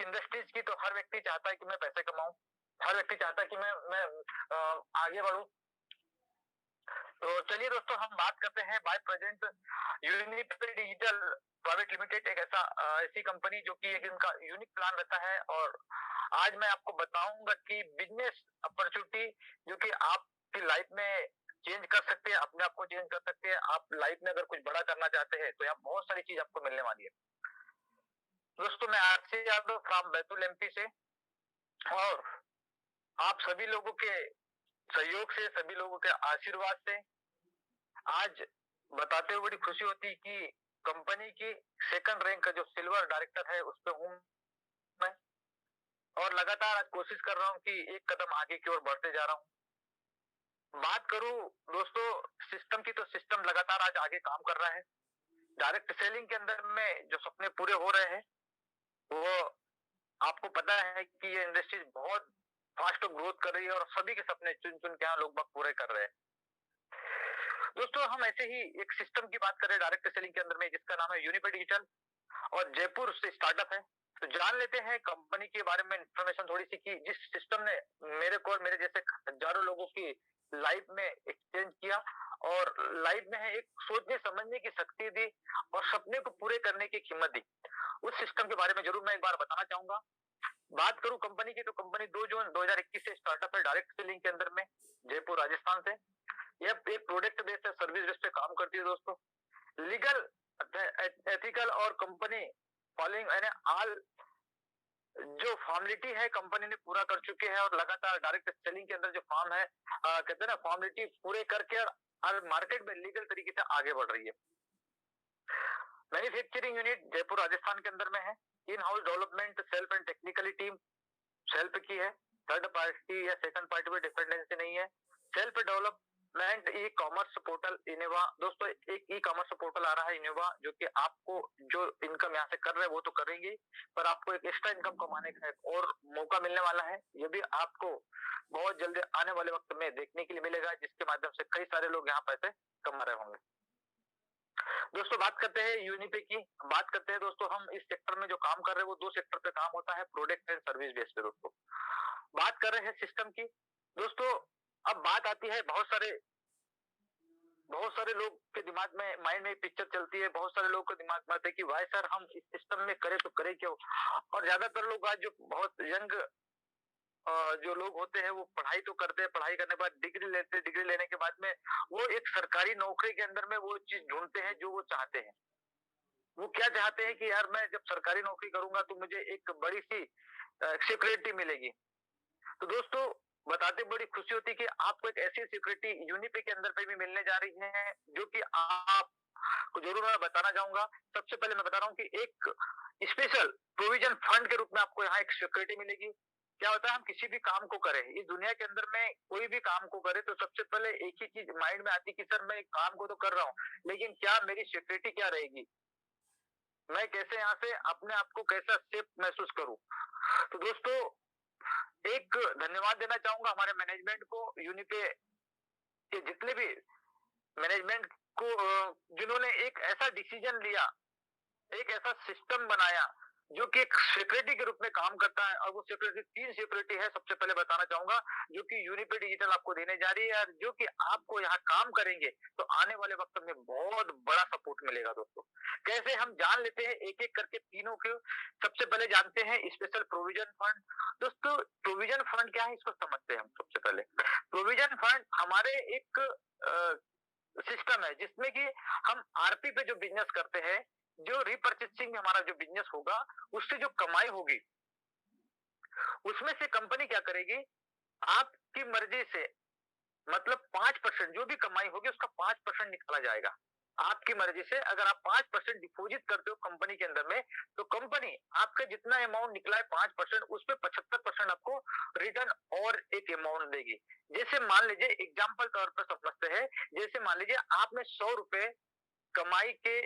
Industries की तो हर व्यक्ति चाहता है कि मैं पैसे कमाऊं, हर व्यक्ति चाहता है कि मैं आगे बढ़ूं। तो चलिए दोस्तों, हम बात करते हैं by present Unipe digital private limited, एक ऐसी कंपनी जो कि एक इनका यूनिक प्लान रहता है। और आज मैं आपको बताऊंगा कि बिजनेस अपॉर्चुनिटी जो कि आपकी लाइफ में चेंज कर सकते हैं, अपने आप को चेंज कर सकते हैं। आप लाइफ में अगर कुछ बड़ा करना चाहते हैं तो यहाँ बहुत सारी चीज आपको मिलने वाली है। दोस्तों, मैं RC Yadav from Betul MP से, और आप सभी लोगों के सहयोग से, सभी लोगों के आशीर्वाद से आज बताते हुए बड़ी खुशी होती है कि कंपनी की सेकंड रैंक का जो सिल्वर डायरेक्टर है उस पर हूं मैं, और लगातार आज कोशिश कर रहा हूं कि एक कदम आगे की ओर बढ़ते जा रहा हूं। बात करूं दोस्तों सिस्टम की, तो सिस्टम लगातार आज आगे काम कर रहा है। डायरेक्ट सेलिंग के अंदर में जो सपने पूरे हो रहे हैं, वो आपको पता है कि ये इंडस्ट्री बहुत फास्ट ग्रोथ कर रही है और सभी के सपने चुन चुन के यहाँ लोग बाग पूरे कर रहे हैं। दोस्तों, हम ऐसे ही एक सिस्टम की बात करें डायरेक्ट सेलिंग के अंदर में, जिसका नाम है यूनिपे डिजिटल, और जयपुर से स्टार्टअप है। तो जान लेते हैं कंपनी के बारे में इंफॉर्मेशन थोड़ी सी, कि जिस सिस्टम ने मेरे को और मेरे जैसे हजारों लोगों की लाइफ में एक्सचेंज किया, और लाइफ में है एक सोचने समझने की शक्ति दी, और सपने को पूरे करने की हिम्मत दी। उस सिस्टम के बारे में जरूर मैं एक बार बताना चाहूंगा। बात करूं कंपनी की, तो कंपनी 2 जून 2021 से स्टार्टअप है डायरेक्ट सेलिंग के अंदर में, जयपुर राजस्थान से। यह एक प्रोडक्ट बेस्ड है, सर्विस बेस्ड पे काम करती है दोस्तों। लीगल, एथिकल और कंपनी फॉलोइंग यानी ऑल जो फॉर्मेलिटी है कंपनी ने पूरा कर चुके हैं, और लगातार डायरेक्ट सेलिंग के अंदर जो फॉर्म है, कहते हैं ना, फॉर्मेलिटी पूरे करके और मार्केट में लीगल तरीके से आगे बढ़ रही है। मैन्युफैक्चरिंग यूनिट जयपुर राजस्थान के अंदर में है। In house development self and technically team self की है, थर्ड पार्टी या सेकंड पार्टी में डिपेंडेंसी नहीं है। Self development e commerce portal Innova, दोस्तों एक ई कॉमर्स पोर्टल आ रहा है इनोवा, जो कि आपको जो इनकम यहाँ से कर रहे हैं वो तो करेंगे, पर आपको एक एक्स्ट्रा इनकम कमाने का एक और मौका मिलने वाला है। ये भी आपको बहुत जल्दी आने वाले वक्त में देखने के लिए मिलेगा, जिसके माध्यम से कई सारे लोग यहाँ पैसे कमा रहे होंगे। दोस्तों, बात करते हैं यूनिपे की, बात करते हैं दोस्तों हम इस सेक्टर में जो काम कर रहे हैं वो 2 सेक्टर पे काम होता है, प्रोडक्ट एंड सर्विस बेस पे। दोस्तों, बात कर रहे हैं सिस्टम की। दोस्तों, अब बात आती है, बहुत सारे लोग के दिमाग में, माइंड में पिक्चर चलती है, बहुत सारे लोग के दिमाग में आते हैं कि भाई सर हम इस सिस्टम में करें तो करें क्यों। और ज्यादातर लोग आज जो बहुत यंग जो लोग होते हैं वो पढ़ाई तो करते हैं, पढ़ाई करने के बाद डिग्री लेते हैं, डिग्री लेने के बाद में वो एक सरकारी नौकरी के अंदर में वो चीज ढूंढते हैं जो वो चाहते हैं। वो क्या चाहते हैं कि यार मैं जब सरकारी नौकरी करूंगा तो मुझे एक बड़ी सी सिक्योरिटी मिलेगी। तो दोस्तों, बताते बड़ी खुशी होती है कि आपको एक ऐसी सिक्योरिटी यूनिपे के अंदर पे भी मिलने जा रही है, जो कि आपको जरूर मैं बताना चाहूंगा। सबसे पहले मैं बता रहा हूँ कि एक स्पेशल प्रोविजन फंड के रूप में आपको यहाँ एक सिक्योरिटी मिलेगी। क्या होता है, हम किसी भी काम को करें इस दुनिया के अंदर में, कोई भी काम को करें तो सबसे पहले एक ही चीज माइंड में आती है कि सर मैं काम को तो कर रहा हूँ, लेकिन क्या मेरी सिक्योरिटी क्या रहेगी, मैं कैसे यहाँ से अपने आप को कैसा सेफ महसूस करूं। तो दोस्तों, एक धन्यवाद देना चाहूंगा हमारे मैनेजमेंट को, यूनिपे के जितने भी मैनेजमेंट को, जिन्होंने एक ऐसा डिसीजन लिया, एक ऐसा सिस्टम बनाया जो कि एक सिक्योरिटी के रूप में काम करता है। और वो सिक्योरिटी 3 सिक्योरिटी है, सबसे पहले बताना चाहूंगा, जो कि यूनिपे डिजिटल आपको देने जा रही है, और जो कि आपको यहाँ काम करेंगे तो आने वाले वक्त में बहुत बड़ा सपोर्ट मिलेगा। दोस्तों, कैसे हम जान लेते हैं एक एक करके तीनों के। सबसे पहले जानते हैं स्पेशल प्रोविजन फंड। दोस्तों, प्रोविजन फंड क्या है इसको समझते हैं हम। सबसे पहले प्रोविजन फंड हमारे एक सिस्टम है जिसमें कि हम आरपी पे जो बिजनेस करते हैं, जो रिपर्चेसिंग में हमारा जो बिजनेस होगा, उससे जो कमाई होगी उसमें से कंपनी क्या करेगी, आपकी मर्जी से, मतलब 5% जो भी कमाई होगी उसका 5% निकाला जाएगा। आपकी मर्जी से अगर आप 5% डिपॉजिट करते हो कंपनी के अंदर में, तो कंपनी आपका जितना अमाउंट निकला है 5%, उस पे 75% आपको रिटर्न और एक अमाउंट देगी। जैसे मान लीजिए, एग्जाम्पल तौर पर समझते हैं, जैसे मान लीजिए आपने 100 रुपए कमाई के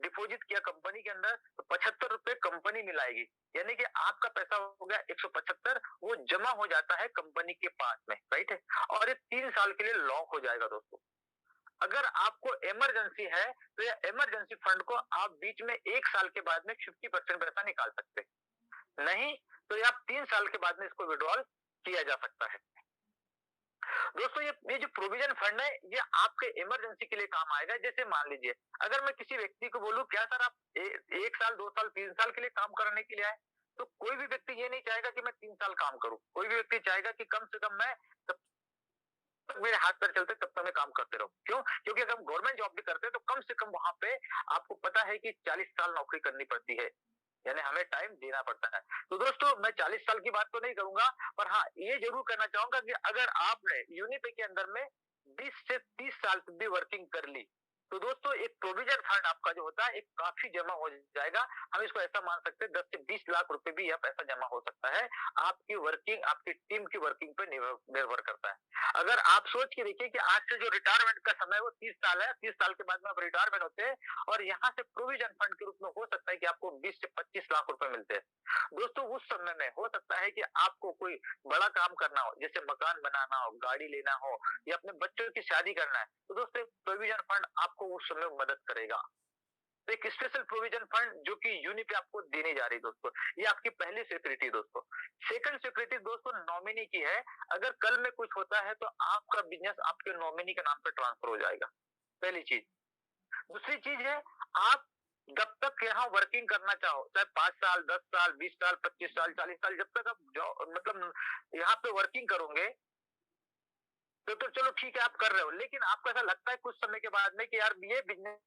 डिपॉजिट किया कंपनी के अंदर, तो 75 रुपए कंपनी मिलाएगी, यानी कि आपका पैसा हो गया 175, वो जमा हो जाता है कंपनी के पास में, राइट है। और ये 3 साल के लिए लॉक हो जाएगा। दोस्तों, अगर आपको इमरजेंसी है तो यह इमरजेंसी फंड को आप बीच में 1 साल के बाद में 50% पैसा निकाल सकते हैं। नहीं तो ये आप 3 साल के बाद में इसको विड्रॉल किया जा सकता है। दोस्तों ये जो प्रोविजन फंड है ये आपके इमरजेंसी के लिए काम आएगा। जैसे मान लीजिए अगर मैं किसी व्यक्ति को बोलूं क्या सर आप 1 साल 2 साल 3 साल के लिए काम करने के लिए आए, तो कोई भी व्यक्ति ये नहीं चाहेगा कि मैं 3 साल काम करूं। कोई भी व्यक्ति चाहेगा कि कम से कम मैं तब तक मेरे हाथ पैर चलते तब तक मैं काम करते रहूं। क्यों? क्योंकि अगर हम गवर्नमेंट जॉब भी करते हैं तो कम से कम वहां पे आपको पता है कि 40 साल नौकरी करनी पड़ती है, यानी हमें टाइम देना पड़ता है। तो दोस्तों मैं 40 साल की बात तो नहीं करूंगा, पर हाँ ये जरूर कहना चाहूंगा कि अगर आपने यूनिपे के अंदर में 20 से 30 साल तक भी वर्किंग कर ली, तो दोस्तों एक प्रोविजन फंड आपका जो होता है एक काफी जमा हो जाएगा। हम इसको ऐसा मान सकते हैं 10 से 20 लाख रुपए भी यह पैसा जमा हो सकता है। आपकी वर्किंग, आपकी टीम की वर्किंग पे निर्भर करता है। अगर आप सोच के देखिए कि आज से जो रिटायरमेंट का समय है वो 30 साल है, 30 साल के बाद में आप रिटायरमेंट होते हैं और यहाँ से प्रोविजन फंड के रूप में हो सकता है कि आपको 20 से 25 लाख रुपए मिलते हैं। दोस्तों उस समय में हो सकता है कि आपको कोई बड़ा काम करना हो, जैसे मकान बनाना हो, गाड़ी लेना हो या अपने बच्चों की शादी करना है, तो दोस्तों प्रोविजन फंड आपको उस समय मदद करेगा। तो एक स्पेशल प्रोविजन फंड जो कि यूनिपे आपको देने जा रही है दोस्तों, ये आपकी पहली सिक्योरिटी दोस्तों। सेकंड सिक्योरिटी दोस्तों नॉमिनी की है। अगर कल में कुछ होता है तो आपका बिजनेस आपके नॉमिनी के नाम पे ट्रांसफर हो जाएगा, पहली चीज। दूसरी चीज है आप जब तक यहाँ वर्किंग करना चाहो, चाहे 5 साल 10 साल 20 साल 25 साल 40 साल, जब तक आप मतलब यहाँ पे वर्किंग करोगे तो चलो ठीक है आप कर रहे हो, लेकिन आपको ऐसा लगता है कुछ समय के बाद में कि यार ये बिजनेस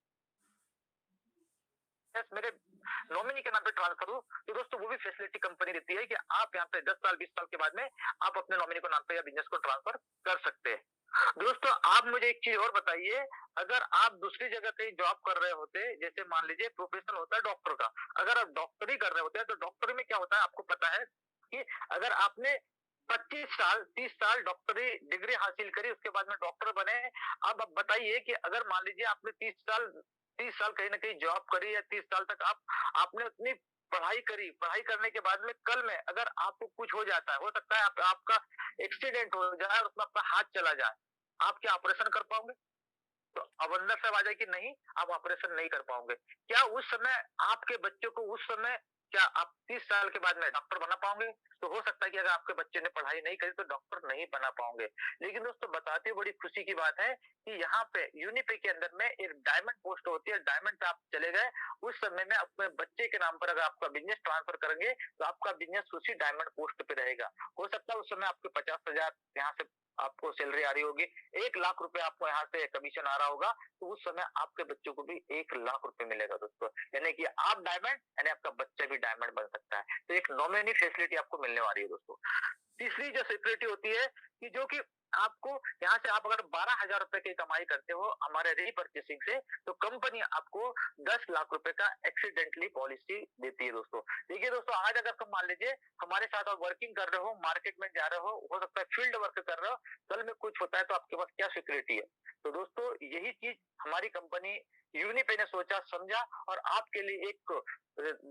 मेरे नॉमिनी के नाम पे ट्रांसफर हो, तो दोस्तों वो भी फैसिलिटी कंपनी देती है कि आप यहाँ पे 10 साल 20 साल के बाद में आप अपने नॉमिनी को नाम पे या बिजनेस को ट्रांसफर कर सकते हैं। दोस्तों आप मुझे एक चीज और बताइए, अगर आप दूसरी जगह कहीं जॉब कर रहे होते, जैसे मान लीजिए प्रोफेशन होता है डॉक्टर का, अगर आप डॉक्टरी कर रहे होते हैं तो डॉक्टरी में क्या होता है आपको पता है कि अगर आपने 25 साल 30 साल डॉक्टरी डिग्री हासिल करी, उसके बाद में डॉक्टर बने। अब आप बताइए कि अगर मान लीजिए आपने 30 साल कहीं ना कहीं जॉब करी या 30 साल तक आपने उतनी पढ़ाई करी, पढ़ाई करने के बाद में कल में अगर आपको कुछ हो जाता है, हो सकता है आपका एक्सीडेंट हो जाए और उसमें आपका हाथ चला जाए, आप क्या ऑपरेशन कर पाओगे? तो अब अंदर से आ जाए कि नहीं आप ऑपरेशन नहीं कर पाओगे। क्या उस समय आपके बच्चों को उस समय क्या आप 30 साल के बाद में डॉक्टर बना पाओगे? तो हो सकता है कि अगर आपके बच्चे ने पढ़ाई नहीं करी तो डॉक्टर नहीं बना पाओगे। लेकिन दोस्तों बताते हुए बड़ी खुशी की बात है कि यहाँ पे यूनिपे के अंदर में एक डायमंड पोस्ट होती है, डायमंड पे आप चले गए, उस समय में अपने बच्चे के नाम पर अगर आपका बिजनेस ट्रांसफर करेंगे तो आपका बिजनेस उसी डायमंड पोस्ट पे रहेगा। हो सकता है उस समय आपके 50,000 यहाँ से आपको सैलरी आ रही होगी, 1 लाख रुपए आपको यहाँ से कमीशन आ रहा होगा, तो उस समय आपके बच्चों को भी 1 लाख रुपए मिलेगा दोस्तों। यानी कि आप डायमंड यानी आपका बच्चा भी डायमंड बन सकता है। तो एक नॉमिनी फैसिलिटी आपको मिलने वाली है दोस्तों। तीसरी जो सिक्योरिटी होती है कि जो कि आपको यहाँ से आप अगर 12,000 रुपए की कमाई करते हो हमारे रीपरचेसिंग से, तो कंपनी आपको 10 लाख रुपए का एक्सीडेंटली पॉलिसी देती है दोस्तों। देखिए दोस्तों आज अगर तुम मान लीजिए हमारे साथ आप वर्किंग कर रहे हो, मार्केट में जा रहे हो सकता है फील्ड वर्क कर रहे हो, कल में कुछ होता है तो आपके पास क्या सिक्योरिटी है? तो दोस्तों यही चीज हमारी कंपनी यूनिपे ने सोचा समझा और आपके लिए एक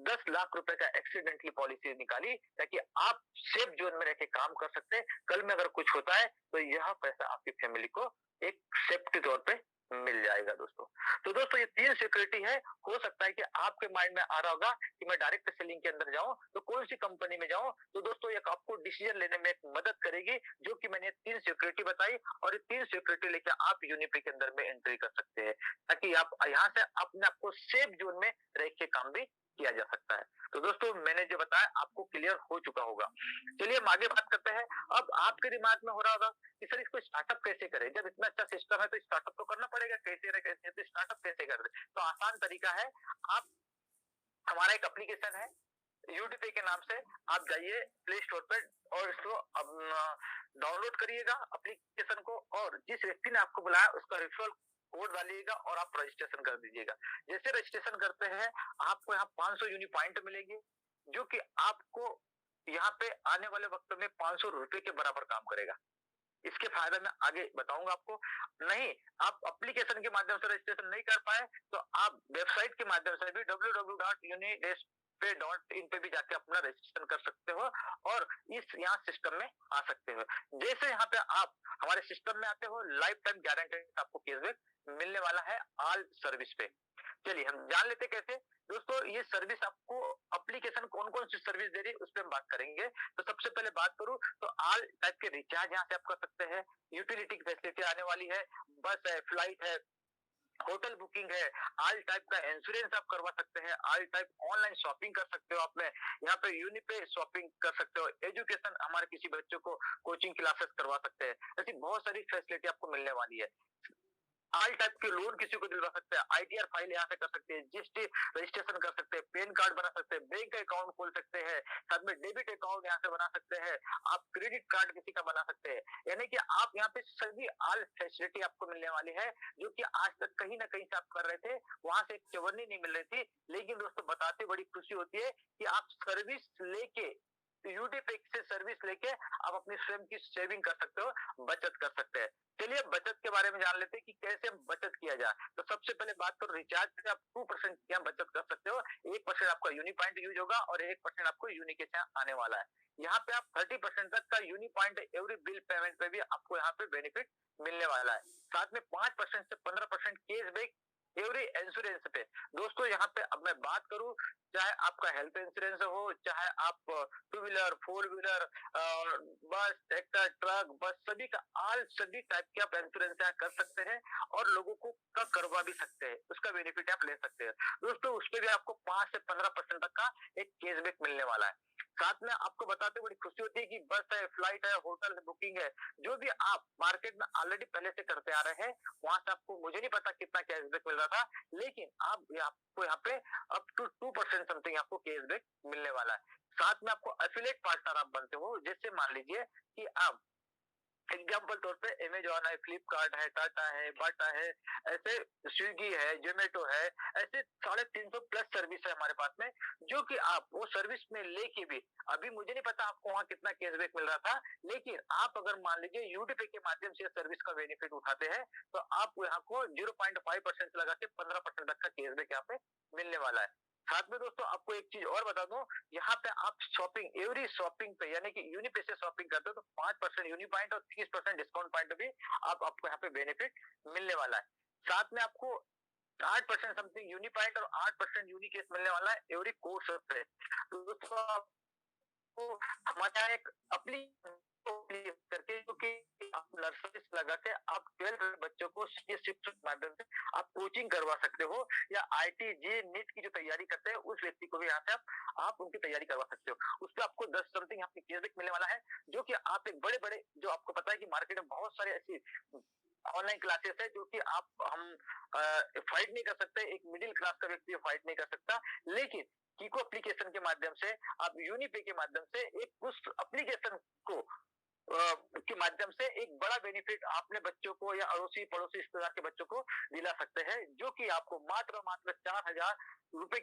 10 लाख रुपए का एक्सीडेंटली पॉलिसी निकाली, ताकि आप सेफ जोन में रह के काम कर सकते हैं। कल में अगर कुछ होता है तो यह पैसा आपकी फैमिली को एक सेफ्टी तौर पे मिल जाएगा दोस्तों। तो दोस्तों ये 3 सिक्योरिटी है। हो सकता है कि आपके माइंड में आ रहा होगा कि मैं डायरेक्ट सेलिंग के अंदर जाऊं तो कौन सी कंपनी में जाऊं, तो दोस्तों ये आपको डिसीजन लेने में एक मदद करेगी, जो कि मैंने 3 सिक्योरिटी बताई और ये 3 सिक्योरिटी लेके आप यूनिपे के अंदर में एंट्री कर सकते हैं, ताकि आप यहाँ से अपने आप को सेफ जोन में रह के काम भी किया जा सकता है। तो दोस्तों मैंने जो बताया आपको क्लियर हो चुका होगा। चलिए हम आगे बात करते हैं। अब आपके दिमाग में हो रहा होगा कि सर इसको स्टार्टअप कैसे करें? जब इतना अच्छा सिस्टम है तो स्टार्टअप तो करना पड़ेगा, कैसे ना कैसे, तो स्टार्टअप कैसे कर रहे? तो आसान तरीका है, आप हमारा एक एप्लीकेशन है यूडीपी के नाम से, आप जाइए प्ले स्टोर पे और इसको डाउनलोड करिएगा एप्लीकेशन को, और जिस व्यक्ति ने आपको बुलाया उसका रेफरल कोड डालिएगा और आप रजिस्ट्रेशन कर दीजिएगा। जैसे रजिस्ट्रेशन करते हैं आपको यहाँ 500 यूनी पॉइंट मिलेगी, जो कि आपको यहाँ पे आने वाले वक्त में 500 रुपए के बराबर काम करेगा। इसके फायदे मैं आगे बताऊंगा आपको। नहीं आप एप्लीकेशन के माध्यम से रजिस्ट्रेशन नहीं कर पाए तो आप वेबसाइट के माध्यम से भी www.unidespay.in पे भी जाके अपना रजिस्ट्रेशन कर सकते हो और इस यहाँ सिस्टम में आ सकते हो। जैसे यहाँ पे आप हमारे सिस्टम में आते हो, लाइफ टाइम गारंटी आपको कैशबैक मिलने वाला है ऑल सर्विस पे। चलिए हम जान लेते कैसे। दोस्तों ये सर्विस आपको एप्लीकेशन कौन-कौन सी सर्विस दे रही है उस पे हम बात करेंगे। तो सबसे पहले बात करूँ तो ऑल टाइप के रिचार्ज यहाँ से आप कर सकते हैं, यूटिलिटी की फैसिलिटी आने वाली है, बस है, फ्लाइट है, होटल बुकिंग है, ऑल टाइप का इंश्योरेंस आप करवा सकते हैं, ऑल टाइप ऑनलाइन शॉपिंग कर सकते हो आप में, यहाँ पे यूनिपे शॉपिंग कर सकते हो, एजुकेशन हमारे किसी बच्चों को कोचिंग क्लासेस करवा सकते हैं, ऐसी बहुत सारी फैसिलिटी आपको मिलने वाली है। ऑल टाइप के लोन किसी को दिलवा सकते हैं, आईटीआर फाइल यहाँ से कर सकते हैं, जीएसटी रजिस्ट्रेशन कर सकते हैं, पैन कार्ड बना सकते हैं, बैंक अकाउंट खोल सकते हैं, साथ में डेबिट अकाउंट यहाँ से बना सकते हैं, आप क्रेडिट कार्ड किसी का बना सकते हैं। यानी कि आप यहाँ पे सभी ऑल फैसिलिटी आपको मिलने वाली है, जो कि आज तक कहीं ना कहीं से आप कर रहे थे, वहां से एक चवन्नी नहीं मिल रही थी। लेकिन दोस्तों बताते बड़ी खुशी होती है कि आप सर्विस लेके, यूडीपे से सर्विस लेके आप अपनी स्वयं की सेविंग कर सकते हो, बचत कर सकते हैं। चलिए बचत के बारे में जान लेते हैं कि कैसे बचत किया जाए। तो सबसे पहले बात करो रिचार्ज से आप 2% की यहाँ बचत कर सकते हो। 1% आपका यूनी पॉइंट यूज होगा और 1% आपको यूनी के यहाँ आने वाला है। यहाँ पे आप 30% तक का uni point every bill payment पे भी आपको यहाँ पे बेनिफिट मिलने वाला है। साथ में 5% से 15% कैशबैक एवरी इंश्योरेंस पे। दोस्तों यहाँ पे अब मैं बात करूं, चाहे आपका हेल्थ इंश्योरेंस हो, चाहे आप टू व्हीलर, फोर व्हीलर, बस, ट्रैक्टर, ट्रक, बस सभी का ऑल सभी टाइप के आप इंश्योरेंस यहाँ कर सकते हैं और लोगों को का करवा भी सकते हैं, उसका बेनिफिट आप ले सकते हैं। दोस्तों उस पर भी आपको 5 से 15% तक का एक कैशबैक मिलने वाला है। साथ में आपको बताते बड़ी खुशी होती है कि बस है, फ्लाइट है, होटल बुकिंग है, जो भी आप मार्केट में ऑलरेडी पहले से करते आ रहे हैं, वहां से आपको मुझे नहीं पता कितना कैशबैक मिल रहा था, लेकिन आपको यहाँ पे अप टू 2% समथिंग आपको कैशबैक मिलने वाला है। साथ में आपको एफिलिएट पार्टनर आप बनते हो, जैसे मान लीजिए कि आप एग्जाम्पल तौर पे अमेजॉन है, फ्लिपकार्ट है, टाटा है, बाटा है, ऐसे स्विगी है, जोमेटो है, ऐसे 350 प्लस सर्विस है हमारे पास में, जो कि आप वो सर्विस में लेके भी, अभी मुझे नहीं पता आपको वहाँ कितना कैशबैक मिल रहा था, लेकिन आप अगर मान लीजिए यूडीपे के माध्यम से सर्विस का बेनिफिट उठाते हैं, तो आपको यहाँ को 0.5% लगा के 15% तक का कैशबैक यहाँ पे मिलने वाला है। साथ में दोस्तों आपको एक चीज और बता दूं, यहाँ पे आप शॉपिंग एवरी शॉपिंग पे यानी कि यूनी पे से शॉपिंग करते हो तो 5% यूनी पॉइंट और 30% डिस्काउंट पॉइंट भी आपको यहाँ पे बेनिफिट मिलने वाला है। साथ में आपको 8% समथिंग यूनी पॉइंट और 8% यूनी केस मिलने वाला है एवरी कोर्स पे। तो दोस्तों तो हमारे यहाँ एक करके, क्योंकि आप नर्सरी से लगा के आप 12 बच्चों को शिक्षक के माध्यम से आप कोचिंग करवा सकते हो, या आईटी जे नीट की जो तैयारी करते हैं उस व्यक्ति को भी यहाँ से आप उनकी तैयारी करवा सकते हो। उस पर आपको 10 समथिंग आपकी कैशबैक मिलने वाला है, जो कि आप एक बड़े बड़े, जो आपको पता है कि मार्केट में बहुत सारे ऐसी ऑनलाइन क्लासेस है जो कि आप हम फाइट नहीं कर सकते, एक मिडिल क्लास का व्यक्ति फाइट नहीं कर सकता, लेकिन कीको एप्लीकेशन के माध्यम से, आप यूनिपे के माध्यम से एक उस एप्लीकेशन को के माध्यम से एक बड़ा बेनिफिट अपने बच्चों को या अड़ोसी पड़ोसी रिश्तेदार के बच्चों को दिला सकते हैं, जो कि आपको मात्र मात्र 4,000 रुपए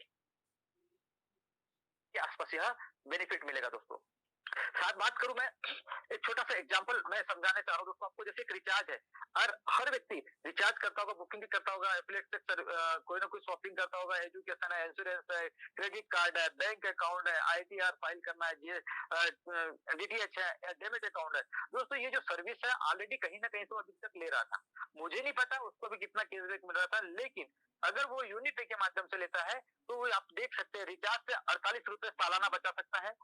के आसपास यह बेनिफिट मिलेगा दोस्तों। साथ बात करूं मैं, एक छोटा सा एग्जांपल मैं समझाने चाह रहा हूं दोस्तों आपको, जैसे एक रिचार्ज है, और हर व्यक्ति रिचार्ज करता होगा, बुकिंग भी करता होगा, एफिलिएट से कोई ना कोई शॉपिंग करता होगा, एजुकेशन है, इंश्योरेंस है, क्रेडिट कार्ड है, बैंक अकाउंट है, आईटीआर फाइल करना है, डीटीएच है, डेबिट अकाउंट है। दोस्तों ये जो सर्विस है ऑलरेडी कहीं ना कहीं तो अभी तक ले रहा था, मुझे नहीं पता उसको भी कितना कैशबैक मिल रहा था, लेकिन अगर वो यूनिपे के माध्यम से लेता है तो वो आप देख सकते हैं रिचार्ज से 48 रुपए सालाना बचा सकता है।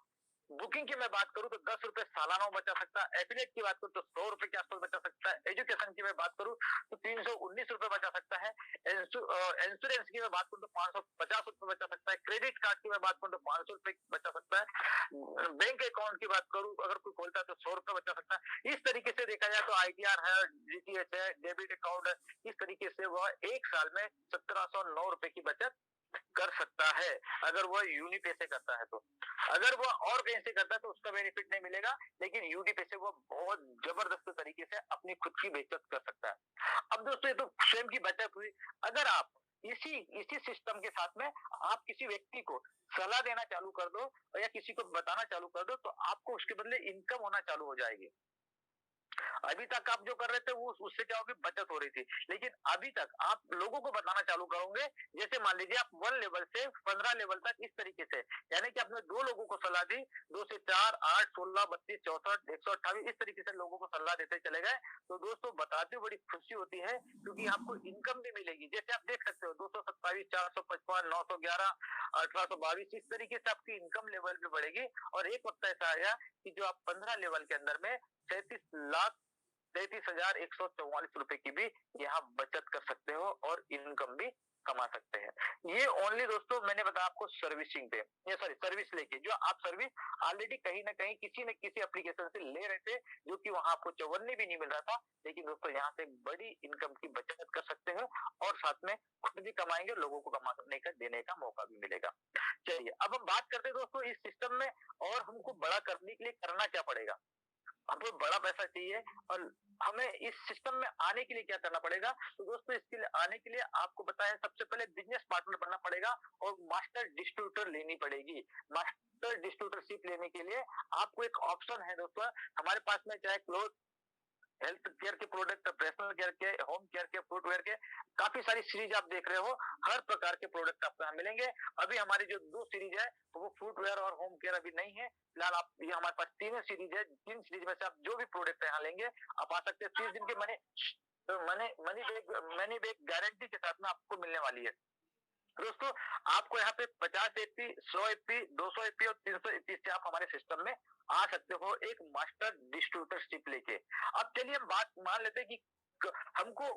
बुकिंग की मैं बात करूं तो 10 रुपए सालाना बचा सकता है, एफिलिएट की बात करूं तो 100 रुपए के आसपास बचा सकता है, एजुकेशन की मैं बात करूं तो 319 रुपए बचा सकता है, इंश्योरेंस की मैं बात करूं तो 550 रुपए बचा सकता है, क्रेडिट कार्ड की मैं बात करूं तो 500 रुपए बचा सकता है, बैंक अकाउंट की बात करूं अगर कोई खोलता है तो 100 रुपए बचा सकता है। इस तरीके से देखा जाए तो आईटीआर है, डीटीएच है, डेबिट अकाउंट है, इस तरीके से वह एक साल में 1709 रुपए की बचत कर सकता है, अगर वह यूनिपे से करता है तो। अगर वह और कहीं से करता है तो उसका बेनिफिट नहीं मिलेगा, लेकिन यूनिपे से वो बहुत जबरदस्त तरीके से अपनी खुद की बचत कर सकता है। अब दोस्तों ये तो स्वयं की बचत हुई, अगर आप इसी इसी सिस्टम के साथ में आप किसी व्यक्ति को सलाह देना चालू कर दो या किसी को बताना चालू कर दो, तो आपको उसके बदले इनकम होना चालू हो जाएगी। अभी तक आप जो कर रहे थे वो उससे क्या होगी, बचत हो रही थी। लेकिन अभी तक आप लोगों को बताना चालू करोगे, जैसे मान लीजिए आप 1 लेवल से 15 लेवल तक इस तरीके से, यानी कि आपने 2 लोगों को सलाह दी, 2 से 4, 8, 16, 32, 64, 128 इस तरीके से लोगों को सलाह देते चले गए। तो दोस्तों बताते हुए बड़ी खुशी होती है, क्योंकि आपको इनकम भी मिलेगी। जैसे आप देख सकते हो 227, 455, 911, 1822 इस तरीके से आपकी इनकम लेवल भी बढ़ेगी। और एक वक्त ऐसा आया कि जो आप 15 लेवल के अंदर में 33,33,144 रुपए की भी यहाँ बचत कर सकते हो और इनकम भी कमा सकते हैं। ये ओनली दोस्तों मैंने बताया आपको सर्विसिंग पे, ये सॉरी सर्विस लेके, जो आप सर्विस ऑलरेडी कहीं ना कहीं किसी न किसी एप्लीकेशन से ले रहे थे, जो कि वहां आपको चौवन्नी भी नहीं मिल रहा था। लेकिन दोस्तों यहाँ से बड़ी इनकम की बचत कर सकते हो और साथ में खुद भी कमाएंगे, लोगों को कमाने का देने का मौका भी मिलेगा। चलिए अब हम बात करते हैं दोस्तों इस सिस्टम में, और हमको बड़ा करने के लिए करना क्या पड़ेगा। हमको बड़ा पैसा चाहिए और हमें इस सिस्टम में आने के लिए क्या करना पड़ेगा। तो दोस्तों इसके लिए आने के लिए आपको पता है सबसे पहले बिजनेस पार्टनर बनना पड़ेगा और मास्टर डिस्ट्रीब्यूटर लेनी पड़ेगी। मास्टर डिस्ट्रीब्यूटरशिप लेने के लिए आपको एक ऑप्शन है दोस्तों, हमारे पास में चाहे क्लोथ हेल्थ केयर के प्रोडक्ट, पर्सनल केयर के, होम केयर के, फुटवेयर के, काफी सारी सीरीज आप देख रहे हो, हर प्रकार के प्रोडक्ट आपको यहाँ मिलेंगे। अभी हमारी जो 2 सीरीज है तो वो फुटवेयर और होम केयर अभी नहीं है फिलहाल। आप ये हमारे पास 3 सीरीज है, 3 सीरीज में से आप जो भी प्रोडक्ट यहाँ लेंगे आप आ सकते हैं। 30 दिन के मनी बैक गारंटी के साथ में आपको मिलने वाली है। दोस्तों आपको यहाँ पे 50 एपी, 100 एपी, 200 एपी और 300 एपी से आप हमारे सिस्टम में आ सकते हो एक मास्टर डिस्ट्रीब्यूटरशिप लेके। अब चलिए हम बात मान लेते हैं कि हमको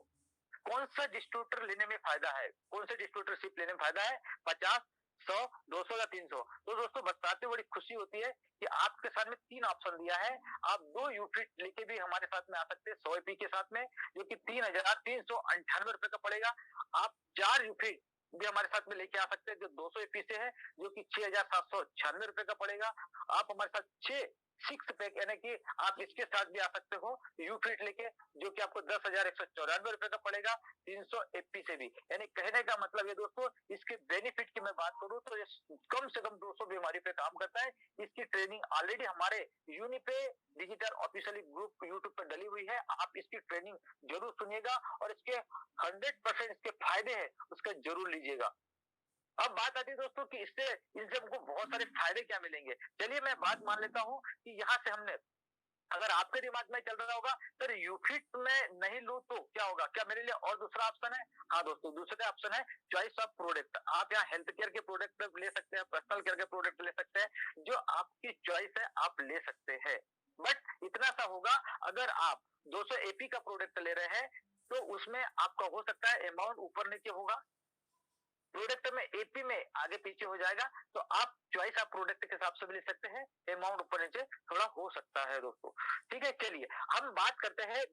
कौन सा डिस्ट्रीब्यूटर लेने में फायदा है, कौन से डिस्ट्रीब्यूटरशिप लेने में फायदा है, 50, 100, 200 या 300। तो दोस्तों बताते बड़ी खुशी होती है कि आपके साथ में 3 ऑप्शन दिया है। आप 2 यूफिट लेके भी हमारे साथ में आ सकते हैं 100 एपी के साथ में, जो कि 3,398 रुपए का पड़ेगा। आप 4 यूफिट भी हमारे साथ में लेके आ सकते हैं जो 200 एपी से है, जो कि 6,796 रुपए का पड़ेगा। आप हमारे साथ 6 पैक यानी कि आप इसके साथ भी आ सकते हो यूफिट लेके, जो कि आपको 10,194 रुपए का पड़ेगा 300 एपी से भी। यानी कहने का मतलब ये दोस्तों, इसके बेनिफिट की मैं बात करूं तो ये कम से कम 200 बीमारी पे काम करता है। इसकी ट्रेनिंग ऑलरेडी हमारे यूनिपे डिजिटल ऑफिशियली ग्रुप यूट्यूब पर डली हुई है। आप इसकी ट्रेनिंग जरूर सुनिएगा और इसके 100% इसके फायदे हैं उसका जरूर लीजिएगा। अब बात आती है दोस्तों कि इनसे हमको बहुत सारे फायदे क्या मिलेंगे। चलिए मैं बात मान लेता हूं कि यहाँ से हमने, अगर आपके दिमाग में चल रहा होगा सर यूफिट में नहीं लूं तो क्या होगा, क्या मेरे लिए और दूसरा ऑप्शन है। हाँ दोस्तों दूसरा ऑप्शन है चॉइस ऑफ प्रोडक्ट। आप यहाँ हेल्थ केयर के प्रोडक्ट ले सकते हैं, पर्सनल केयर के प्रोडक्ट ले सकते हैं, जो आपकी चॉइस है आप ले सकते हैं। बट इतना सा होगा, अगर आप 200 एपी का प्रोडक्ट ले रहे हैं तो उसमें आपका हो सकता है अमाउंट ऊपर नीचे होगा, प्रोडक्ट में एपी में आगे पीछे हो जाएगा। तो आप चॉइस आप प्रोडक्ट के हिसाब से भी ले सकते हैं, अमाउंट ऊपर नीचे थोड़ा हो सकता है दोस्तों। ठीक है चलिए हम बात करते हैं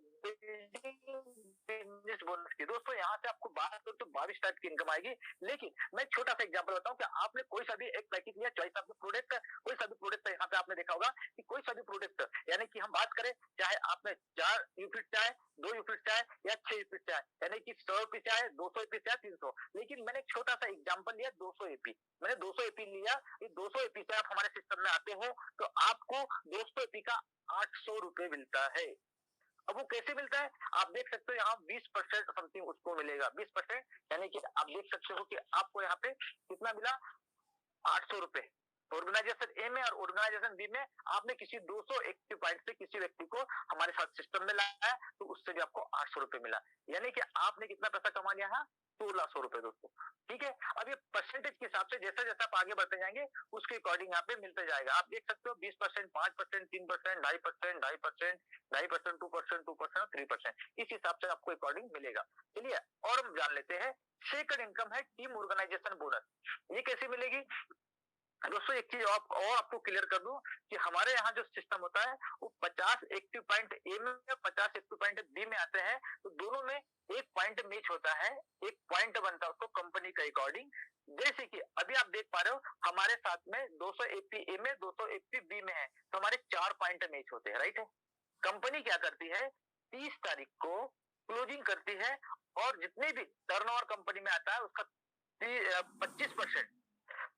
बिजनेस बोनस की। दोस्तों यहाँ से आपको 12 तो 22 टाइप की इनकम आएगी। लेकिन मैं छोटा सा एग्जांपल बताऊं कि आपने कोई सा भी एक पैकेज लिया चॉइस ऑफ प्रोडक्ट, कोई सा भी प्रोडक्ट यहाँ पे आपने देखा होगा कि कोई सा भी प्रोडक्ट, यानी कि हम बात करें चाहे आपने 4 यूनिट चाहे, 2 यूनिट चाहे या 6 यूनिट चाहे, यानी कि 100 एपी चाहे, 200 एपी चाहे, 300। लेकिन मैंने एक छोटा सा एग्जांपल लिया 200 एपी, मैंने 200 एपी लिया। 200 एपी से आप हमारे सिस्टम में आते हो तो आपको 200 एपी का 800 रुपए मिलता है। अब वो कैसे मिलता है आप देख सकते हो, यहाँ 20% समथिंग उसको मिलेगा, 20%, यानी कि आप देख सकते हो कि आपको यहाँ पे कितना मिला, 800 रुपए। ऑर्गेनाइजेशन ए में और ऑर्गेनाइजेशन बी में आपने किसी 200 एक्टिव पॉइंट से किसी व्यक्ति को हमारे साथ सिस्टम में लाया तो उससे भी आपको 800 रुपए मिला, यानी कि आपने कितना पैसा कमा लिया है, 1600 रुपए दोस्तों। ठीक है अब ये परसेंटेज के हिसाब से जैसे जैसे आप आगे बढ़ते जाएंगे उसके अकॉर्डिंग यहाँ पे मिलते जाएगा। आप देख सकते हो 20%, 5%, 3%, 2.5%, 2.5%, 2.5%, 2%, 2% और 3%, इस हिसाब से आपको अकॉर्डिंग मिलेगा। चलिए और हम जान लेते हैं सेकंड इनकम है टीम ऑर्गेनाइजेशन बोनस। ये कैसे मिलेगी दोस्तों, एक चीज और आपको क्लियर कर दूं कि हमारे यहाँ जो सिस्टम होता है वो 50 एक्टिव पॉइंट ए में 50 एक्टिव पॉइंट बी में आते हैं, तो दोनों में एक पॉइंट मैच होता है, एक पॉइंट बनता है उसको कंपनी के अकॉर्डिंग। जैसे कि अभी आप देख पा रहे हो हमारे साथ में 200 एपी ए में 200 एपी बी में है, तो हमारे 4 पॉइंट मैच होते हैं, राइट है। कंपनी क्या करती है 30 तारीख को क्लोजिंग करती है और जितने भी टर्नओवर कंपनी में आता है उसका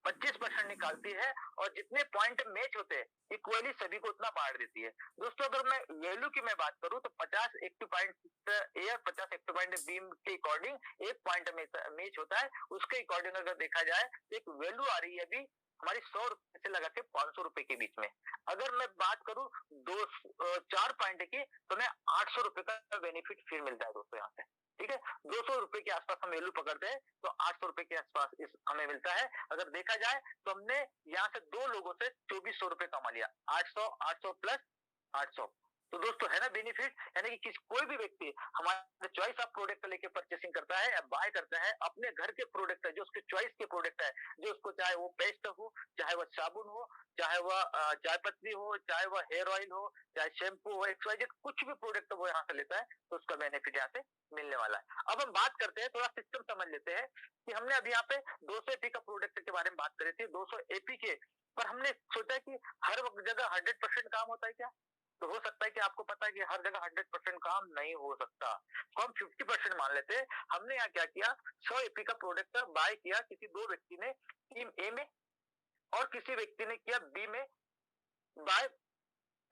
25% निकालती है और जितने पॉइंट मैच होते हैं इक्वल वैल्यू सभी को उतना बांट देती है। दोस्तों अगर मैं वैल्यू की मैं बात करूं तो 50 एक्टिव पॉइंट ए और 50 एक्टिव पॉइंट बी के अकॉर्डिंग एक पॉइंट मैच होता है। उसके अकॉर्डिंग अगर देखा जाए तो एक वैल्यू आ रही है अभी हमारी 100 रुपए से लगा के 500 रुपए के बीच में। अगर मैं बात करूं दो 4 पॉइंट की तो मैं 800 रुपए का बेनिफिट फिर मिलता है दोस्तों यहाँ से। ठीक है, 200 रुपए के आसपास हम वैल्यू पकड़ते हैं तो 800 रुपए के आसपास इस हमें मिलता है। अगर देखा जाए तो हमने यहाँ से 2 लोगों से 2400 रुपए कमा लिया। 800 प्लस 800। तो दोस्तों है ना बेनिफिट, यानी कि कोई भी व्यक्ति हमारे चॉइस ऑफ प्रोडक्ट लेके परचेसिंग करता है या बाय करता है, अपने घर के प्रोडक्ट है जो उसके चॉइस के प्रोडक्ट है, जो उसको चाहे वो पेस्ट हो, चाहे वह साबुन हो, चाहे वह चाय पत्ती हो, चाहे वह हेयर ऑयल हो, चाहे शैम्पू हो, एक्सवाइजेड कुछ भी प्रोडक्ट वो यहाँ से लेता है तो उसका बेनिफिट यहाँ से मिलने वाला है। अब हम बात करते हैं, थोड़ा सिस्टम समझ लेते हैं कि हमने अभी यहाँ पे 200 एपी का प्रोडक्ट के बारे में बात करी थी। 200 एपी के पर हमने सोचा कि हर जगह 100% काम होता है क्या? तो हो सकता है कि आपको पता है कि हर जगह 100% काम नहीं हो सकता, तो हम 50% मान लेते हैं। हमने यहाँ क्या किया, 100 एपी का प्रोडक्ट बाय किया किसी 2 व्यक्ति ने टीम ए में और किसी व्यक्ति ने किया बी में बाय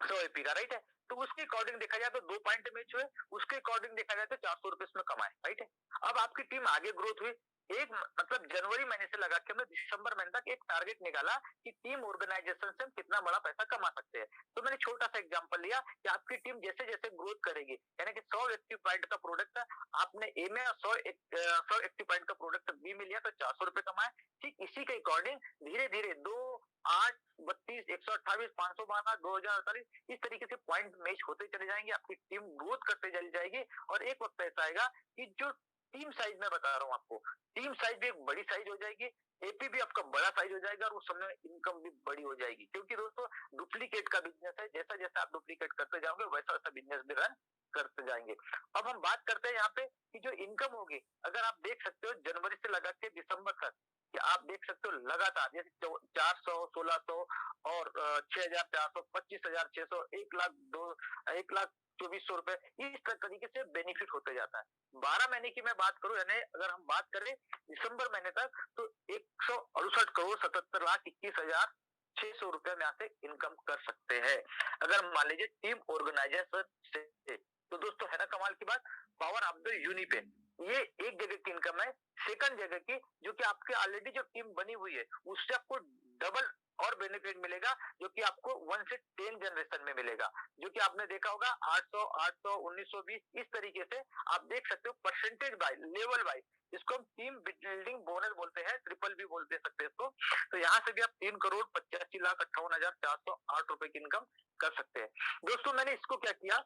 100 एपी का, राइट है। तो उसके अकॉर्डिंग देखा जाए तो 2 पॉइंट मैच हुए, उसके अकॉर्डिंग देखा जाए तो 400 रुपए इसमें कमाए, राइट है। अब आपकी टीम आगे ग्रोथ हुई, एक मतलब जनवरी महीने से लगा के हमने दिसंबर महीने तक एक टारगेट निकाला कि टीम ऑर्गेनाइजेशन से हम कितना बड़ा पैसा कमा सकते हैं। तो मैंने छोटा सा एग्जांपल लिया कि आपकी टीम जैसे जैसे ग्रोथ करेगी, यानी कि 100 एक्टिव पॉइंट का प्रोडक्ट आपने ए में 100 एक्टिव पॉइंट का प्रोडक्ट बी में लिया तो 400 रुपए कमाए। ठीक इसी के अकॉर्डिंग धीरे धीरे 2, 8, 32, 128, 512, 2048 इस तरीके से पॉइंट मैच होते चले जाएंगे, आपकी टीम ग्रोथ करते चली जाएगी और एक वक्त ऐसा आएगा कि जो टीम साइज में बता रहा हूँ आपको, टीम साइज भी एक बड़ी साइज हो जाएगी, एपी भी आपका बड़ा साइज हो जाएगा और उस समय इनकम भी बड़ी हो जाएगी। क्योंकि दोस्तों डुप्लीकेट का बिजनेस है, जैसा जैसा आप डुप्लीकेट करते जाओगे वैसा वैसा बिजनेस भी रन करते जाएंगे। अब हम बात करते हैं यहाँ पे कि जो इनकम होगी, अगर आप देख सकते हो जनवरी से लगा के दिसंबर तक कि आप देख सकते हो लगातार जैसे 400, 1600 और 6400, 25600, 1,24,00,000 रुपए, इस तरीके से बेनिफिट होते जाता है। 12 महीने की मैं बात करूं, यानी अगर हम बात करें दिसंबर महीने तक तो 168 करोड़ 77 लाख 21,600 रुपए में यहाँ से इनकम कर सकते हैं अगर मान लीजिए टीम ऑर्गेनाइजेशन से। तो दोस्तों है ना कमाल की बात, पावर ऑफ द यूनिपे, ये एक जगह की इनकम है। सेकंड जगह की जो कि आपके ऑलरेडी जो टीम बनी हुई है उससे आपको डबल और बेनिफिट मिलेगा, जो कि आपको 1 से 10 जनरेशन में मिलेगा, जो कि आपने देखा होगा 800, 800, 1920 इस तरीके से आप देख सकते हो परसेंटेज बाय लेवल बाय, इसको हम टीम बिल्डिंग बोनस बोलते हैं, ट्रिपल भी बोलते सकते हैं इसको। तो यहाँ से भी आप 3,85,58,408 रुपए की इनकम कर सकते हैं। दोस्तों मैंने इसको क्या किया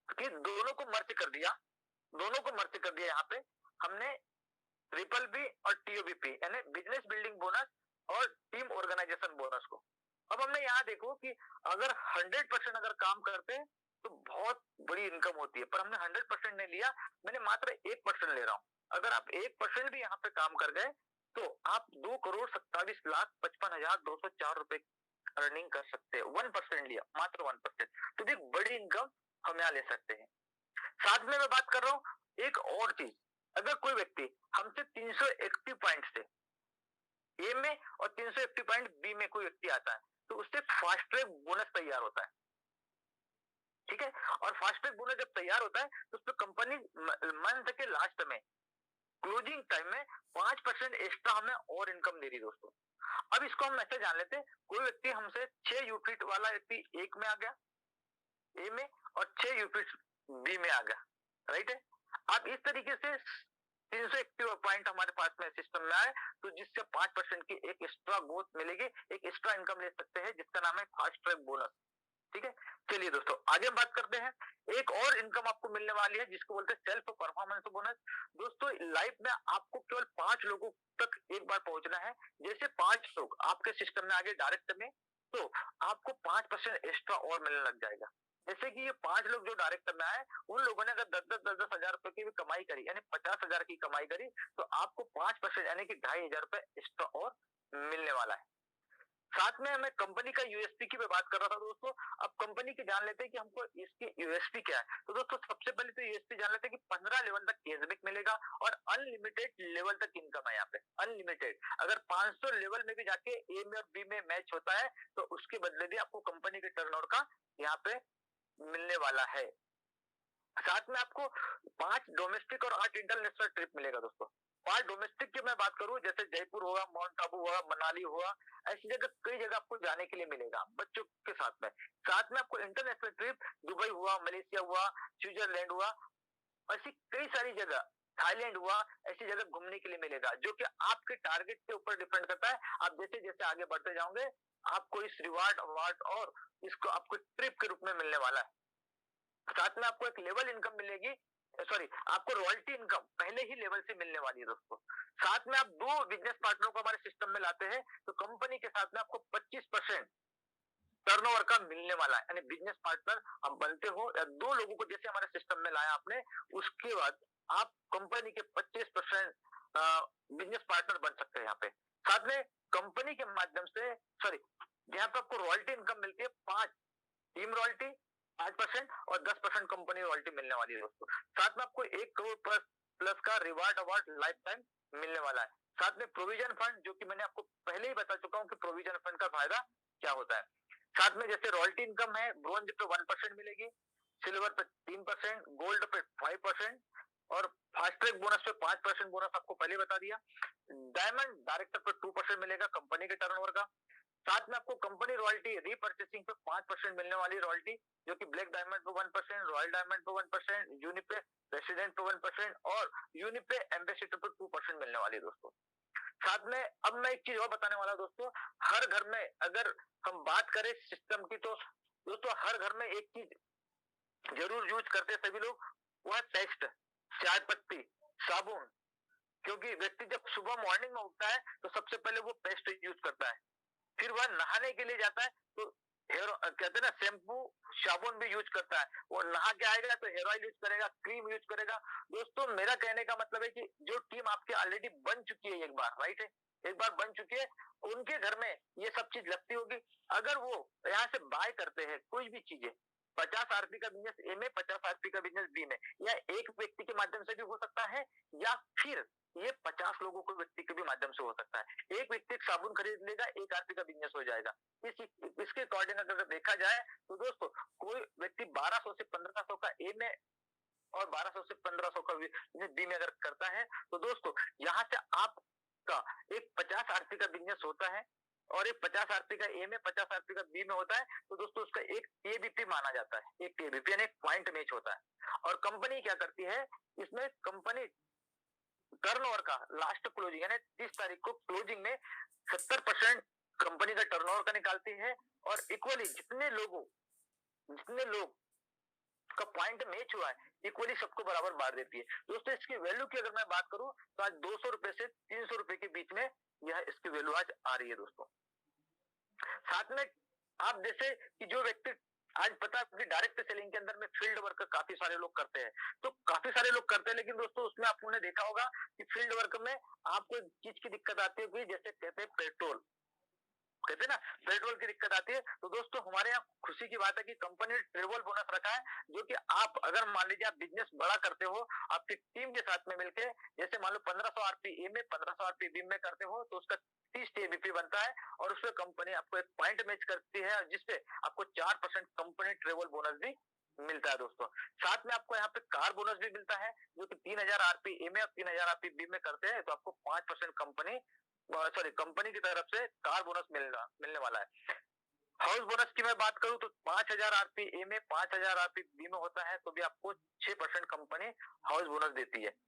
कि दोनों को मर्ज कर दिया, यहाँ पे हमने ट्रिपल बी और टीओबीपी यानी बिजनेस बिल्डिंग बोनस और टीम ऑर्गेनाइजेशन बोनस को। अब हमने यहाँ देखो कि अगर 100% अगर काम करते हैं तो बहुत बड़ी इनकम होती है, पर हमने 100% नहीं लिया, मैंने मात्र 1% ले रहा हूँ। अगर आप 1% भी यहाँ पे काम कर गए तो आप 2,27,55,204 रुपए अर्निंग कर सकते हैं। 1% लिया, मात्र 1%, तो एक बड़ी इनकम हम यहाँ ले सकते हैं। साथ में मैं बात कर रहा हूँ एक और चीज, अगर कोई व्यक्ति हमसे 300 एक्टिव पॉइंट से ए में और 300 एक्टिव पॉइंट बी में कोई व्यक्ति आता है तो उससे फास्ट ट्रैक बोनस तैयार होता है, ठीक है। और फास्ट ट्रैक बोनस जब तैयार होता है तो उस पर कंपनी मंथ के लास्ट में क्लोजिंग टाइम में 5% एक्स्ट्रा हमें और इनकम दे रही दोस्तों। अब इसको हम ऐसे जान लेते हैं, कोई व्यक्ति हमसे 6 यूनिट वाला व्यक्ति एक में आ गया ए में और 6 यूनिट बी में आ गया, राइट है। अब इस तरीके से 300 एक्टिव पॉइंट हमारे पास में सिस्टम में आए तो जिससे 5% की एक एक्स्ट्रा ग्रोथ मिलेगी, एक एक्स्ट्रा इनकम ले सकते हैं जिसका नाम है फास्ट ट्रैक बोनस, ठीक है। चलिए दोस्तों आगे हम बात करते हैं, एक और इनकम आपको मिलने वाली है जिसको बोलते हैं सेल्फ परफॉर्मेंस बोनस। दोस्तों लाइफ में आपको केवल 5 लोगों तक एक बार पहुंचना है, जैसे 5 लोग आपके सिस्टम में आगे डायरेक्ट में तो आपको 5% एक्स्ट्रा और मिलने लग जाएगा। जैसे कि ये 5 लोग जो डायरेक्टर में आए उन लोगों ने अगर 10 हजार रुपए की भी कमाई करी यानी 50,000 की कमाई करी तो आपको 5% यानी कि 2,500 रुपए एक्स्ट्रा और मिलने वाला है। साथ में मैं कंपनी का यूएसपी की मैं बात कर रहा था दोस्तों। अब कंपनी की जान लेते हैं कि हमको इसकी यूएसपी क्या है। तो दोस्तों सबसे पहले तो यूएसपी जान लेते हैं कि 15 लेवल तक कैशबैक मिलेगा और अनलिमिटेड लेवल तक इनकम है यहाँ पे, अनलिमिटेड। अगर 500 लेवल में भी जाके ए में और बी में मैच होता है तो उसके बदले भी आपको कंपनी के टर्नओवर का यहाँ पे मिलने वाला है। साथ में आपको 5 डोमेस्टिक और 8 इंटरनेशनल ट्रिप मिलेगा दोस्तों। 5 डोमेस्टिक की मैं बात करूं, जैसे जयपुर हुआ, माउंट आबू हुआ, मनाली हुआ, ऐसी जगह कई जगह आपको जाने के लिए मिलेगा बच्चों के साथ में। साथ में आपको इंटरनेशनल ट्रिप दुबई हुआ, मलेशिया हुआ, स्विट्जरलैंड हुआ, ऐसी कई सारी जगह, थाईलैंड हुआ, ऐसी जगह घूमने के लिए मिलेगा, जो कि आपके टारगेट के ऊपर डिपेंड करता है। आप जैसे जैसे आगे बढ़ते जाओगे आपको इस रिवार्ड अवार्ड और इसको आपको ट्रिप के रूप में मिलने वाला है। साथ में आपको एक लेवल इनकम मिलेगी, सॉरी आपको रॉयल्टी इनकम पहले ही लेवल से मिलने वाली है दोस्तों। साथ में आप 2 बिजनेस पार्टनर को हमारे सिस्टम में लाते हैं तो कंपनी के साथ में आपको 25% टर्नओवर का मिलने वाला है। यानी बिजनेस पार्टनर आप बनते हो या 2 लोगों को जैसे हमारे सिस्टम में लाया आपने, उसके बाद आप कंपनी के 25% बिजनेस पार्टनर बन सकते हैं यहाँ पे। साथ में कंपनी के माध्यम से, सॉरी, यहाँ पे आपको रॉयल्टी इनकम मिलती है 5 टीम रॉयल्टी 5% और 10% कंपनी रॉयल्टी मिलने वाली है दोस्तों। साथ में आपको 1 करोड़ प्लस प्लस का रिवार्ड अवार्ड लाइफ टाइम मिलने वाला है। साथ में प्रोविजन फंड, जो कि मैंने आपको पहले ही बता चुका हूं कि प्रोविजन फंड का फायदा क्या होता है। साथ में जैसे रॉयल्टी इनकम है, ब्रोंज पे 1% मिलेगी, सिल्वर पे 3%, गोल्ड पे 5% और फास्ट ट्रैक बोनस पे 5% बोनस आपको पहले बता दिया। डायमंड डायरेक्टर पे 2% मिलेगा कंपनी के टर्नओवर का। साथ में आपको कंपनी रॉयल्टी रीपर्चेसिंग पे 5% मिलने वाली रॉयल्टी, जो कि ब्लैक डायमंड पे 1%, रॉयल डायमंड पे 1%, यूनिपे रेसिडेंट पे 1% और यूनिपे एम्बेसडर पे 2% मिलने वाली है दोस्तों। साथ में अब मैं एक चीज और बताने वाला दोस्तों, हर घर में अगर हम बात करें सिस्टम की तो दोस्तों हर घर में एक चीज जरूर यूज करते हैं सभी लोग, वह पेस्ट, चाय पत्ती, साबुन। क्योंकि व्यक्ति जब सुबह मॉर्निंग में उठता है तो सबसे पहले वो पेस्ट यूज करता है, फिर वह नहाने के लिए जाता है तो हेयर कहते हैं ना शैम्पू साबुन भी यूज करता है, वो नहा के आएगा तो हेयर ऑयल यूज करेगा, क्रीम यूज करेगा। दोस्तों मेरा कहने का मतलब है कि जो टीम आपके ऑलरेडी बन चुकी है एक बार, राइट है, एक बार बन चुकी है, उनके घर में ये सब चीज लगती होगी। अगर वो यहाँ से बाय करते हैं कोई भी चीजें, 50 आरपी का बिजनेस ए में, 50 आरपी का बिजनेस बी में, या एक व्यक्ति के माध्यम से भी हो सकता है या फिर ये 50 लोगों को व्यक्ति के भी माध्यम से हो सकता है। एक व्यक्ति एक साबुन खरीद लेगा, 1 आरपी का बिजनेस हो जाएगा। इसके अकॉर्डिंग अगर देखा जाए तो दोस्तों कोई व्यक्ति 1200 से 1500 का ए में और 1200 से 1500 का बी में अगर करता है तो दोस्तों यहाँ से आपका एक 50 आरपी का बिजनेस होता है और एक 50 आरपी का ए में, 50 आरपी का बी में होता है, तो दोस्तों उसका एक एबीपी माना जाता है, एक एबीपी यानी पॉइंट मैच होता है। और कंपनी क्या करती है, इसमें कंपनी टर्नओवर का लास्ट क्लोजिंग यानी 30 तारीख को क्लोजिंग में 70% कंपनी का टर्नओवर का निकालती है और इक्वली जितने लोग का पॉइंट मैच हुआ है इक्वली सबको बराबर बांट देती है। दोस्तों इसकी वैल्यू की अगर मैं बात करूं तो आज 200 रुपए से 300 रुपए के बीच में यह इसकी वैल्यू आज आ रही है दोस्तों। साथ में आप जैसे कि जो व्यक्ति आज पता है कि डायरेक्ट सेलिंग के अंदर में फील्ड वर्क काफी सारे लोग करते हैं, तो काफी सारे लोग करते हैं, लेकिन दोस्तों उसमें आपने देखा होगा कि फील्ड वर्क में आपको एक चीज की दिक्कत आती होगी, जैसे कहते हैं पेट्रोल, कहते हैं ना पेट्रोल की दिक्कत आती है। तो दोस्तों हमारे यहाँ खुशी की बात है कि कंपनी ने ट्रेवल बोनस रखा है, जो कि आप अगर मान लीजिए आप बिजनेस बड़ा करते हो आपकी टीम के साथ में मिलके, जैसे मान लो 1500 आरपी ए में 1500 आरपी बी में करते हो तो उसका 30 एबीपी बनता है और उसमें कंपनी आपको एक पॉइंट मैच करती है जिसपे आपको 4% कंपनी ट्रेवल बोनस भी मिलता है दोस्तों। साथ में आपको यहाँ पे कार बोनस भी मिलता है, जो कि 3000 आरपी ए में और 3000 आरपी बी में करते हैं तो आपको 5% कंपनी की तरफ से कार बोनस मिलने वाला है। हाउस बोनस की मैं बात करूं तो 5000 आरपी ए में 5000 आरपी बी में होता है तो भी आपको 6% कंपनी हाउस बोनस देती है।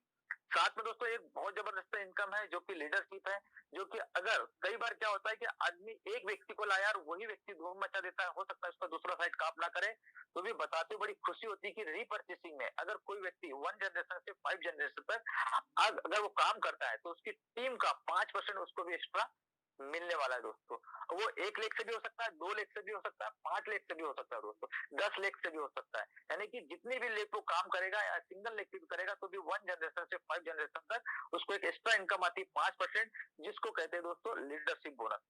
साथ में दोस्तों एक बहुत जबरदस्त इनकम है जो कि लीडरशिप है, जो कि अगर कई बार क्या होता है कि आदमी एक व्यक्ति को लाया और वही व्यक्ति धूम मचा देता है, हो सकता है उसका दूसरा साइड काम ना करे, तो भी बताते बड़ी खुशी होती है कि रीपर्चेसिंग में अगर कोई व्यक्ति 1 जनरेशन से 5 जनरेशन तक अगर वो काम करता है तो उसकी टीम का 5% उसको भी एक्स्ट्रा मिलने वाला है दोस्तों। वो 1 लाख से भी हो सकता है, 2 लाख से भी हो सकता है, 5 लाख से भी हो सकता है दोस्तों, 10 लाख से भी हो सकता है। यानी कि जितनी भी लाख वो काम करेगा या सिंगल लाख भी करेगा तो भी 1 जनरेशन से 5 जनरेशन तक उसको एक एक्स्ट्रा इनकम आती है 5%, जिसको कहते हैं दोस्तों लीडरशिप बोनस।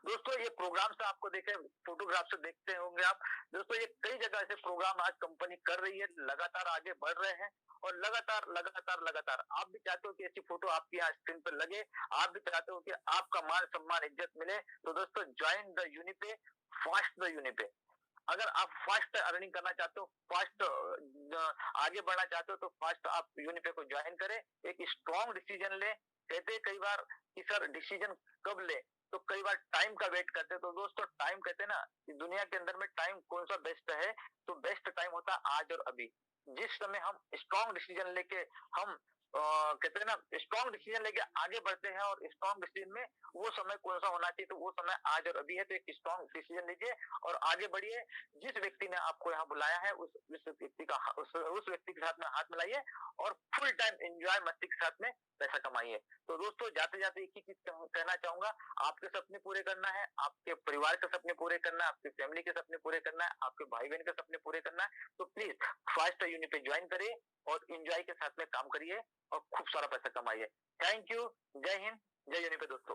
दोस्तों ये प्रोग्राम से आपको देखे, फोटोग्राफ से देखते होंगे आप दोस्तों, ये कई जगह ऐसे प्रोग्राम आज कंपनी कर रही है, लगातार आगे बढ़ रहे हैं और लगातार लगातार लगातार आप भी चाहते हो कि ऐसी फोटो आपकी यहाँ स्क्रीन पर लगे, आप भी चाहते हो कि आपका मान सम्मान इज्जत मिले, तो दोस्तों ज्वाइन द यूनिपे, फास्ट द यूनिपे। अगर आप फास्ट अर्निंग करना चाहते हो, फास्ट आगे बढ़ना चाहते हो, तो फास्ट आप यूनिपे को ज्वाइन करें, एक स्ट्रॉन्ग डिसीजन ले। कहते हैं कई बार कि सर डिसीजन कब ले, तो कई बार टाइम का वेट करते हैं। तो दोस्तों टाइम कहते हैं ना कि दुनिया के अंदर में टाइम कौन सा बेस्ट है, तो बेस्ट टाइम होता है आज और अभी। जिस समय हम स्ट्रॉन्ग डिसीजन लेके हम कहते हैं ना स्ट्रॉन्ग डिसीजन लेके आगे बढ़ते हैं, और स्ट्रॉन्ग डिसीजन में वो समय कौन सा होना चाहिए, तो वो समय आज और अभी है। तो एक स्ट्रॉन्ग डिसीजन लीजिए और आगे बढ़िए। जिस व्यक्ति ने आपको यहाँ बुलाया है उस व्यक्ति का उस व्यक्ति के साथ में हाथ मिलाइए और फुल टाइम एंजॉय मस्ती के साथ में पैसा कमाइए। तो दोस्तों जाते जाते एक ही चीज कहना चाहूंगा, आपके सपने पूरे करना है, आपके परिवार के सपने पूरे करना है, आपकी फैमिली के सपने पूरे करना है, आपके भाई बहन के सपने पूरे करना है, तो प्लीज फास्ट यूनिट पे ज्वाइन करिए और एंजॉय के साथ में काम करिए और खूब सारा पैसा कमाइए। Thank you. जय हिंद, जय यूनिपे दोस्तों।